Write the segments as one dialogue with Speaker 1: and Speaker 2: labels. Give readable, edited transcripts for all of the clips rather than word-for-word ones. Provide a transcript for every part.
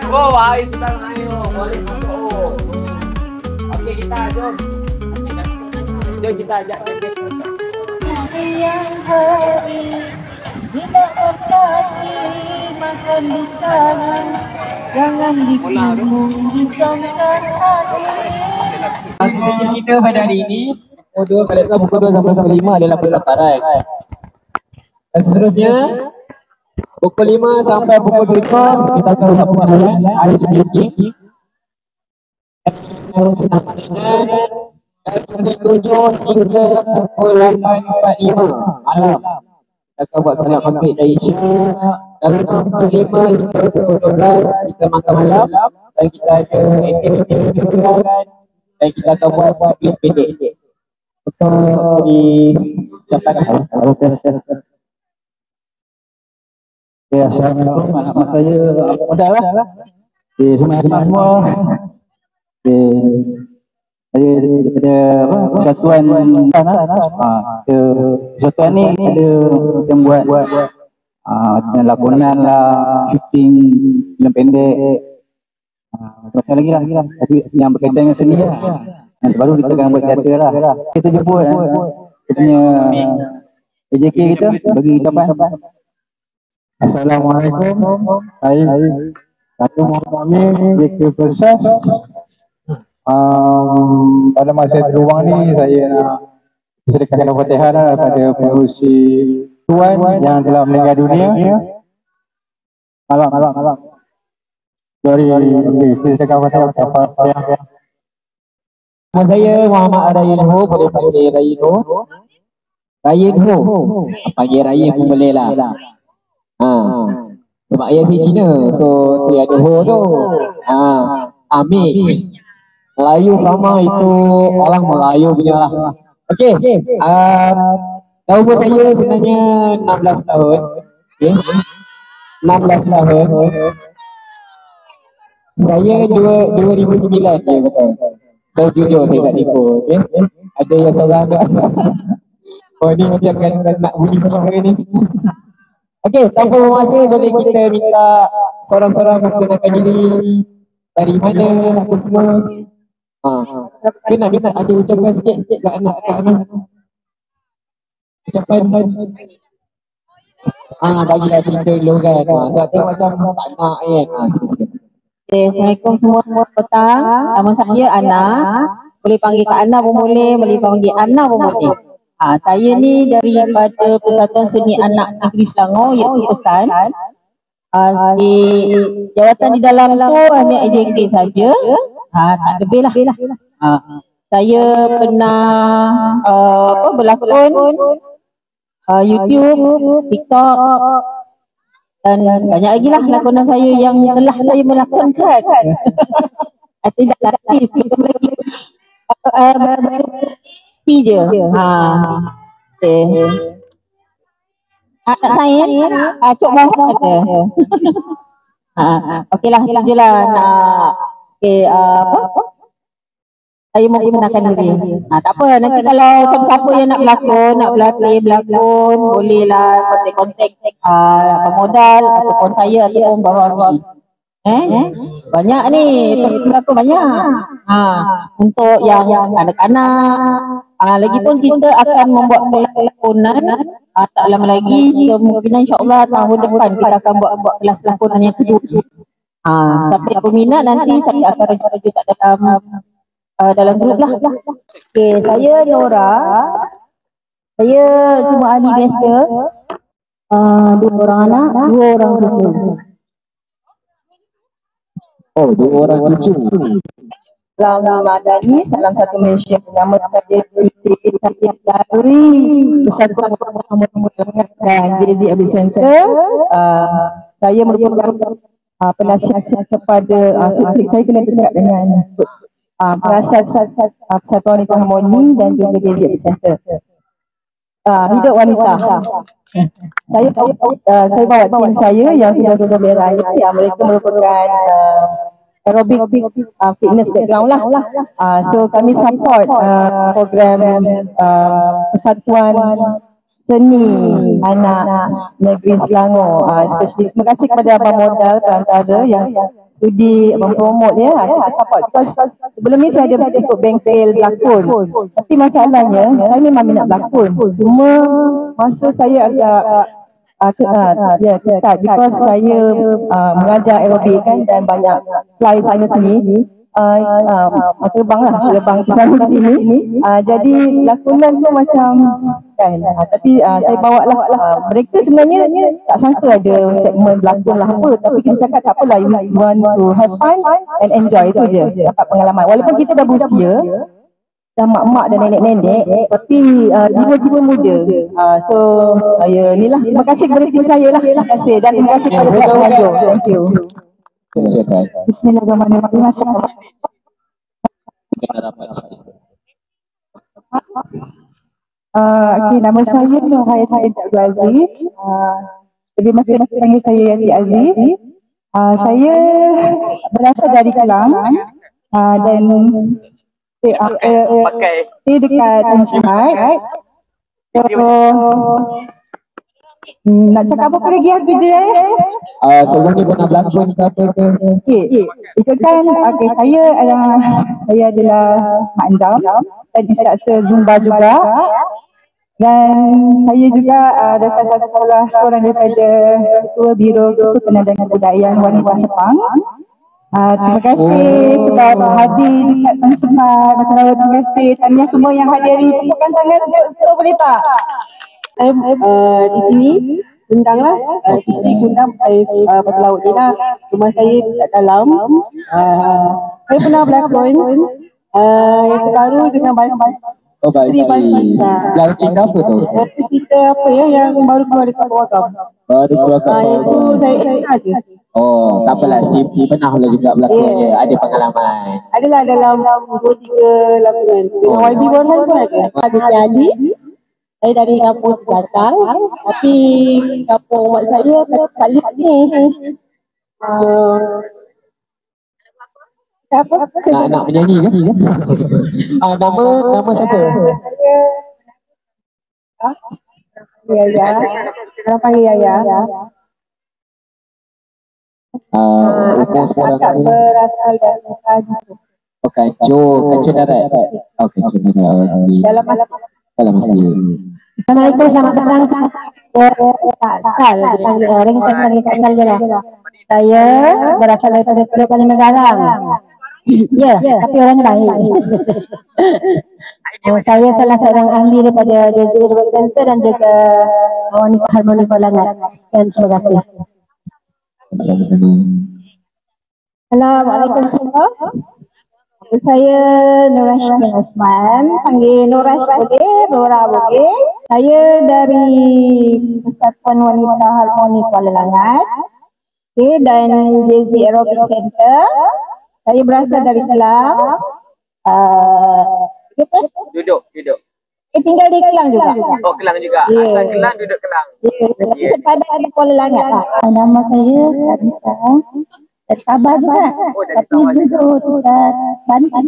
Speaker 1: Oh, ayos lang tayo. Balik ako. Okay, kita, jom. Jom kita, jom.
Speaker 2: Siang hari bila berkati makan di tangan, jangan dikubur di sangkan hati.
Speaker 1: Aktiviti kita pada hari ini pukul 2 sampai pukul 5 adalah pendaftaran. Dan seterusnya pukul 5 sampai pukul 7 kita akan sambung hari sebelum ini. Senang dengan dan pukul 7 hingga pukul 8.45 malam kita akan buat salat maghrib dan isyak. Dan pukul 5 hingga pukul 12 kita makan malam dan kita ada aktiviti hiburan dan kita akan buat film pendek untuk dicapai.
Speaker 3: Ya, assalamualaikum. Nama saya Modal lah. Semua. Saya daripada Persatuan Persatuan ni ada yang buat lakonan lah, syuting film pendek, macam lagi lah yang berkaitan dengan seni lah. Yang baru kita akan buat teater lah. Kita jemput kita punya AJK kita bagi ucapan. Assalamualaikum. Saya Datuk Muhammad Amin, JK Persas. Pada masa terluang ni saya nak sedekahkan Al-Fatihah kepada pengurusi Tuan yang telah meninggal dunia. Malam. Sorry, saya sedekahkan Al-Fatihah.
Speaker 1: Nama saya Muhammad Arayinho, boleh panggil Rayinho. Rayinho, panggil Rayin pun boleh lah. Sebab ayah si Cina, so dia ada ho tu. Amir Melayu sama itu orang Melayu punya lah. Okey, umur saya sebenarnya 16 tahun. Okay. 16 tahun. Saya 2009 ya betul. Saya jujur saya tak tipu. Okay. Ada yang salah tu. Oh ni macam kan nak bunyi orang ni. Okey, tanpa masa boleh kita minta seorang-seorang memperkenalkan diri, dari mana apa semua. Kita nak minta ada ucapan sikit kat anak. Ucapan bagilah cerita dulu kan. Sebab tu macam tak nak kan.
Speaker 2: Okay, Assalamualaikum semua petang. Nama saya Ana. Boleh panggil Kak Ana pun boleh panggil Ana pun boleh. Saya ni daripada Persatuan Seni Anak Negeri Selangor iaitu PESAN. Jawatan di dalam tu hanya AJK saja. Tak lebih lah. Saya pernah berlakon YouTube, TikTok dan banyak lagi lah lakonan saya yang telah saya melakonkan. Tidak lagi sebelum lagi je. Okay. Tak sign, Cok mohon kata. Okeylah, itu je lah nak. Okay, saya mau kenalkan diri. Tak apa, nanti kalau siapa yang nak berlakon, nak berlakon, bolehlah kontak pemodal ataupun saya ataupun bawah-bawah. Banyak ni, berlakon banyak. Untuk yang anak-anak, lagi pun kita akan membuat lakonan tak lama lagi, kemungkinan insyaAllah tahun depan kita akan buat kelas lakonan yang kedua. Sampai peminat nanti saya akan rencana tak dalam grup lah. Okay, saya Nora. Saya cuma adik biasa. 2 orang anak, 2 orang cucu.
Speaker 1: Oh, 2 orang cucu.
Speaker 4: Salam Madani, salam satu Malaysia. Nama saya Titi Dari Persatuan Pengamat dan JZ Abis Center. Saya merupakan penasihat kepada saya kena dekat dengan penasihat Persatuan Wanita Harmoni dan juga JZ Abis Center. Hidup wanita. Saya bawa tim saya yang sudah beraya, yang mereka merupakan aerobic fitness background lah. So kami support program Persatuan Seni Anak Negeri Selangor. Especially terima kasih kepada Abang Modal Perantara yang sudi mempromot ya, support. Because sebelum ni saya ada ikut bengkel berlakon, tapi masalahnya saya memang minat berlakon, cuma masa saya agak ketat because saya mengajar aerobik kan, dan banyak fly sana sini, terbang ke sana sini, jadi lakonan tu macam kan, tapi saya bawa lah. Mereka sebenarnya tak sangka ada segmen berlakon lah apa, tapi kita cakap tak apalah, you want to have fun and enjoy, itu je, dapat pengalaman. Walaupun kita dah berusia, dah mak-mak dan nenek-nenek, tapi jiwa-jiwa muda. So saya ni lah, terima kasih kepada tim saya lah, terima kasih, dan terima kasih kepada pihak pengajar. Thank you. Bismillahirrahmanirrahim. Okay, nama saya Nurhayati Abdul Aziz. Lebih masih panggil saya Yati Aziz. Saya berasal dari Kelang, dan saya dekat Pensihat. So, nak cakap apa lagi aku je
Speaker 1: Sebelum ni pernah berlakon ke apa ke?
Speaker 4: Okay, itu kan saya adalah Mak Andam dan instruktur Zumba juga, dan saya juga salah seorang daripada Ketua Biro Kekenan dan Kebudayaan Wanita Sepang. Terima kasih sebab hadir dekat Pensihat. Terima kasih tahniah semua yang hadiri, tepukan tangan untuk boleh tak? Saya di sini undanglah, di sini undang saya Batu Laut ni lah, rumah saya kat dalam. Saya pernah berlakon yang terbaru dengan
Speaker 1: Oh baik. Launching apa tu?
Speaker 4: cerita apa ya yang baru keluar dekat Pawagam.
Speaker 1: Baru keluar kat
Speaker 4: Itu saya extra je.
Speaker 1: Oh, tak apalah, Steve pernah lah juga berlakon je, ada pengalaman.
Speaker 4: Adalah dalam 2-3 lakonan. Dengan YB Borhan pun ada. Habis Ali, saya dari kampung Selatan, tapi kampung mak saya Salib ni. Siapa?
Speaker 1: Nak menyanyi kan? Nama siapa?
Speaker 4: Yaya. Orang panggil Yaya.
Speaker 1: Umur seorang
Speaker 4: Akak berasal dari Kajo.
Speaker 1: Oh, Kajo Darat. Oh, Kajo Darat.
Speaker 4: Dalam masa
Speaker 2: Assalamualaikum, selamat datang. Saya dipanggil orang panggil Kak Sal je lah. Saya berasal daripada Teluk Kalimantan. Ya, tapi orang baik. Saya salah seorang ahli daripada JZ Abis Center dan juga Wanita Harmoni Kuala Langat. Sekian, terima kasih. Assalamualaikum semua. Saya Nurash bin Osman, panggil Nurash boleh, Nora boleh. Saya dari Persatuan Wanita Harmoni Kuala Langat, dan JZ Aerobic Center. Saya berasal dari Kelang.
Speaker 5: Duduk.
Speaker 2: Tinggal di Kelang juga.
Speaker 5: Oh, Kelang juga. Asal Kelang, duduk Kelang.
Speaker 2: Tapi sepadan di Kuala Langat. Nama saya Karita. Dari Sabah juga. Tapi duduk dekat Banten.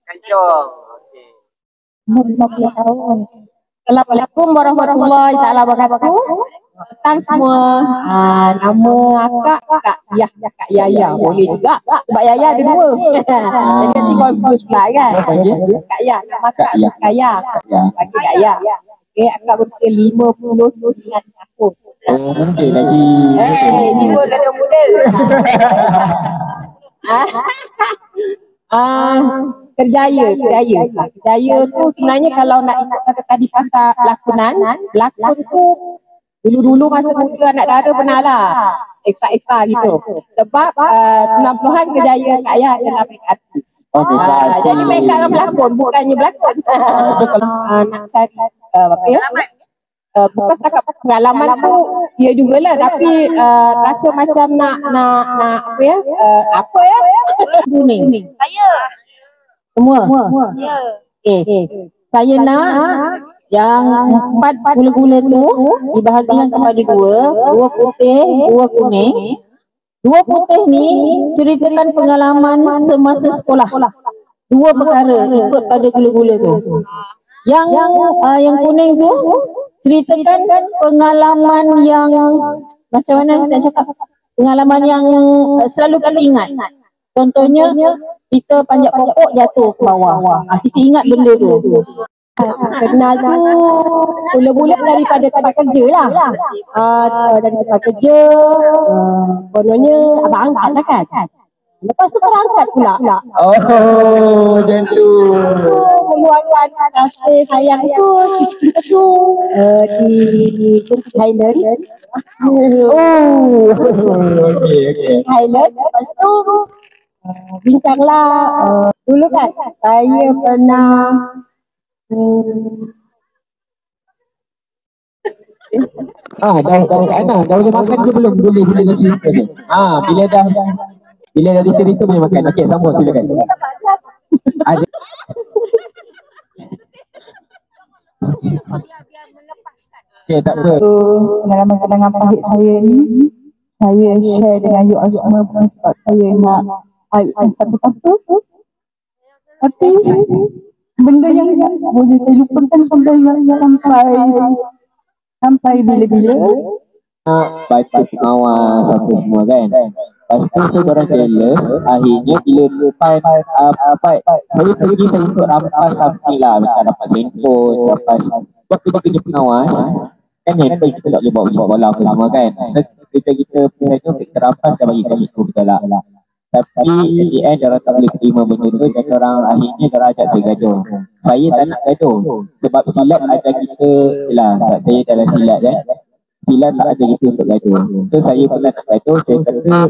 Speaker 5: Kancong. Okey.
Speaker 2: Umur 50 tahun. Assalamualaikum warahmatullahi taala wabarakatuh. Petang semua. Nama akak Kak Yaya. Boleh juga. Sebab Yaya ada 2. Jadi nanti confuse pula kan. Kak Ya. Nama akak Kak Ya. Bagi Kak Ya. Okay, akak berusia 59 tahun.
Speaker 1: Oh, mungkin lagi.
Speaker 2: Jiwa kena muda. Kerjaya tu sebenarnya kalau nak ikut kata tadi pasal lakonan, lakon tu dulu-dulu masa muda anak dara pernah lah.
Speaker 4: ekstra gitu. Sebab 90-an kejayaan Kak Ayah adalah make artist. Jadi make up dengan pelakon, bukannya berlakon. So kalau nak cari apa ya? Bukan setakat pengalaman tu ya jugalah, tapi rasa macam nak apa ya? Apa ya? Kuning.
Speaker 2: Saya.
Speaker 4: Semua.
Speaker 2: Ya.
Speaker 4: Saya nak yang 4 gula-gula tu dibahagikan kepada dua putih, dua kuning. Dua putih ni ceritakan pengalaman semasa sekolah. Dua perkara ikut pada gula-gula tu. Yang kuning tu ceritakan pengalaman yang macam mana nak cakap, pengalaman yang selalu kita ingat. Contohnya kita panjat pokok jatuh ke bawah. Kita ingat benda tu. Kenal tu mula-mula daripada tempat kerja lah. Dari tempat kerja, kononnya abang angkat lah kan. Lepas tu korang angkat pula.
Speaker 1: Oh, macam tu.
Speaker 4: Meluangkan rasa sayang tu kita tu di Kunci Highland.
Speaker 1: Okey.
Speaker 4: Highland. Lepas tu bincanglah. Dulu kan saya pernah
Speaker 1: dah kat Ana, dah boleh makan ke belum? Boleh dah cerita ni. Bila dah cerita boleh makan. Okey, sambung silakan. Okey, tak apa.
Speaker 6: Pengalaman kenangan pahit saya ni, saya share dengan you all semua bukan sebab saya nak aibkan satu-satu. Tapi benda yang tak boleh saya lupakan sampai bila-bila.
Speaker 1: Baca pengawas apa semua kan. Lepas tu saya orang jealous. Akhirnya bila lepas saya pergi saya untuk rampas something lah. Macam rampas handphone, rampas buat kerja pengawas. Kan handphone kita tak boleh bawa bola apa semua kan. So kita punya tu kita rampas dan bagi kat situ betul lah. Tapi at the end orang tak boleh terima benda tu dan orang akhirnya orang ajak saya gaduh. Saya tak nak gaduh sebab silat ajar kita lah. Saya dalam silat kan. Silat tak ajar kita untuk gaduh. So saya pun nak gaduh. Saya kata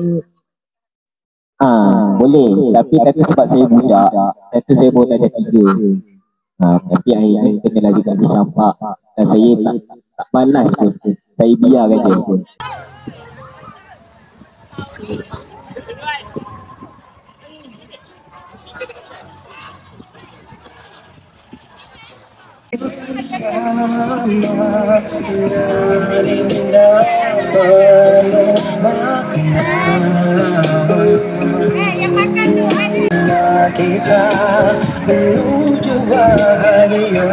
Speaker 1: boleh. Tapi kata sebab saya budak, kata saya baru dah 3. Tapi akhirnya kenalah juga dicampak. Dan saya tak malas pun. Saya biarkan je.
Speaker 7: Kita menuju bahagia.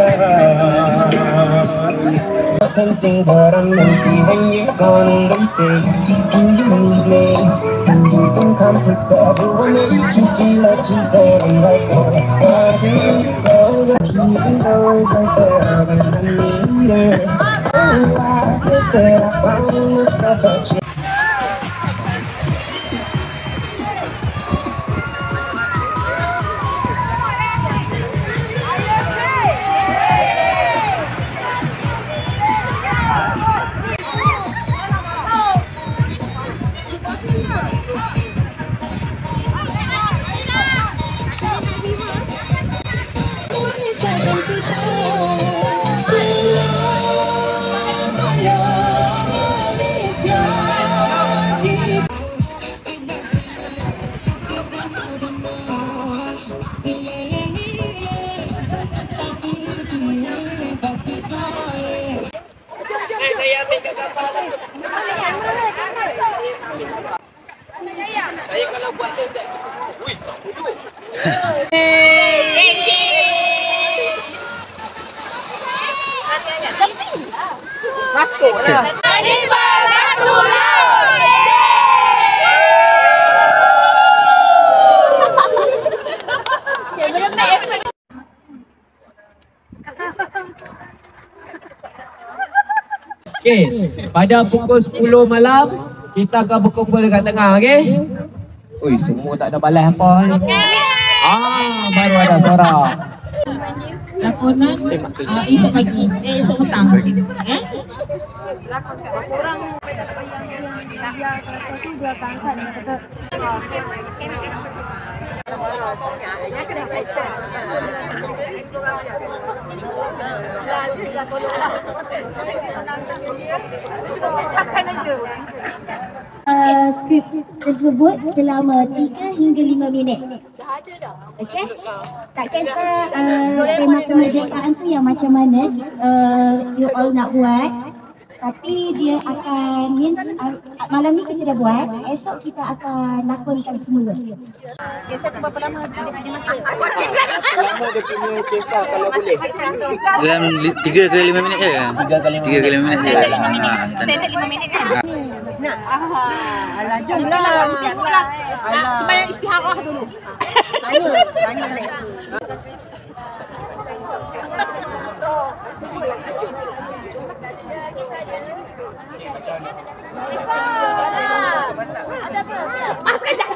Speaker 7: Tempting but I'm empty when you're gone. They say, do you need me? Do you think I'm pretending? What make you feel like cheating? I'm like, oh, where do you go? Even though it's right there when I need her. Oh, I get that I found myself a chick.
Speaker 5: Saya kalau buat tu tak bisa. Wih, sama dulu. Masuklah.
Speaker 2: Hari Beratulah.
Speaker 1: Okey, pada pukul 10 malam kita akan berkumpul dekat tengah, okey? Oi, semua tak ada balas apa ni. Okey. Baru ada suara.
Speaker 2: lakonan esok pagi, esok petang.
Speaker 8: Skrip tersebut selama 3 hingga 5 minit. Okey? Tak kisah tema kemerdekaan tu yang macam mana you all nak buat. Tapi dia akan malam ni kita dah buat, esok kita akan lakonkan semula.
Speaker 2: Kisah tu berapa lama dia masa?
Speaker 5: Lama dia punya kisah kalau boleh.
Speaker 3: Dalam 3 ke 5 minit je. 3 ke 5 minit je.
Speaker 2: Standard 5 minit kan? Alah, jomlah. Sembahyang istiharah dulu. Tanya lagi. Mas kejap.